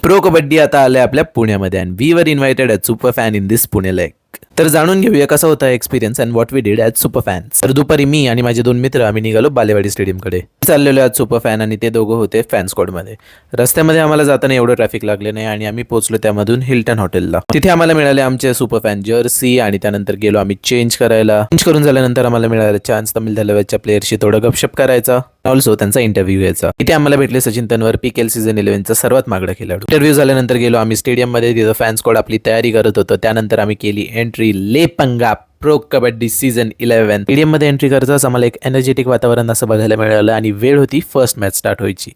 Pro kabaddi आता आलंय आपल्या पुण्यामध्ये and we were invited as super fan in this Pune lake. तर जाणून घेऊया कसा होता experience and what we did as super fans. तर दुपारी मी आणि माझे 2 मित्र आम्ही निघालो बालेवाडी स्टेडियमकडे. चाललेलो आज सुपर फॅन आणि ते दोघं होते फॅन स्क्वॉडमध्ये. रस्त्यामध्ये आम्हाला जाताना एवढं ट्रॅफिक लागले नाही आणि आम्ही पोहोचलो त्यामधून हिल्टन हॉटेलला. तिथे आम्हाला मिळाले आमचे सुपर फॅन जर्सी आणि त्यानंतर गेलो आम्ही चेंज करायला. चेंज करून झाल्यानंतर आम्हाला मिळाला चान्स तमिळ धारावाहिकच्या प्लेयरशी थोडं गपशप करायचा, ऑल्सो त्यांचा इंटरव्ह्यू घ्यायचा. इथे आम्हाला भेटले सचिन तन्वर, PKL सीझन 11चा सर्वात मागडा खेळाडू. इंटरव्ह्यू झाल्यानंतर गेलो आम्ही स्टेडियममध्ये. तिथं फॅन स्क्वॉड आपली तयारी करत होतं. त्यानंतर आम्ही केली एंट्री लेपंगा प्रो कबड्डी सीझन 11. स्टेडियममध्ये एंट्री करताच आम्हाला एक एनर्जेटिक वातावरण असं बघायला मिळालं आणि वेळ होती फर्स्ट मॅच स्टार्ट व्हायची.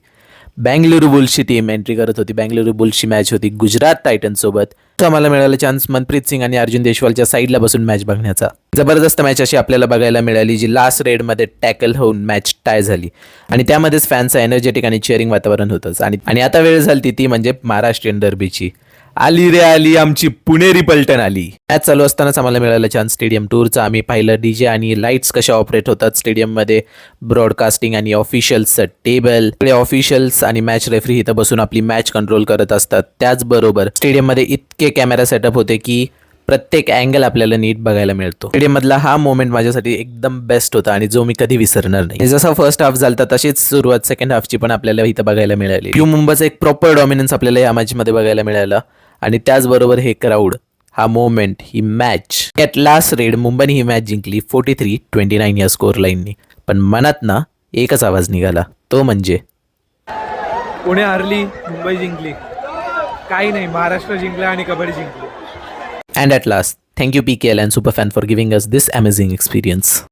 बँगलुरू बुल्सची टीम एंट्री करत होती. बँगलुरू बुल्सची मॅच होती गुजरात टायटन्स सोबत. तर आम्हाला मिळाला चान्स मनप्रीत सिंग आणि अर्जुन देशवालच्या साईडला बसून मॅच बघण्याचा. जबरदस्त मॅच अशी आपल्याला बघायला मिळाली जी लास्ट रेडमध्ये टॅकल होऊन मॅच टाय झाली आणि त्यामध्येच फॅनचं एनर्जेटिक आणि चेअरिंग वातावरण होतंच. आणि आता वेळ झाली ती म्हणजे महाराष्ट्रीयन डर्बीची. आली रे आली आमची पुणेरी पलटण आली. मॅच चालू असतानाच आम्हाला मिळाला चान्स स्टेडियम टूरचा. आम्ही पाहिलं डीजे आणि लाईट्स कशा ऑपरेट होतात स्टेडियममध्ये, ब्रॉडकास्टिंग आणि ऑफिशियल्सचं टेबल. ऑफिशियल्स आणि मॅच रेफरी इथं बसून आपली मॅच कंट्रोल करत असतात. त्याचबरोबर स्टेडियममध्ये इतके कॅमेरा सेटअप होते की प्रत्येक अँगल आपल्याला नीट बघायला मिळतो. स्टेडियम मधला हा मोमेंट माझ्यासाठी एकदम बेस्ट होता आणि जो मी कधी विसरणार नाही. जसा फर्स्ट हाफ झाला तशीच सुरुवात सेकंड हाफची पण आपल्याला इथं बघायला मिळाली. यू मुंबईचा एक प्रॉपर डॉमिनन्स आपल्याला या मॅच मध्ये बघायला मिळाला आणि त्याचबरोबर हे क्राऊड, हा moment, he match. At last red मुंबईने ही मॅच जिंकली 43-29 या स्कोर लाईननी. पण मनात ना एकच आवाज निघाला, तो म्हणजे पुणे हरली, मुंबई जिंकली. काही नाही, महाराष्ट्र जिंकला आणि कबड्डी जिंकली. And at last, thank you PKL and Superfan for giving us this amazing experience.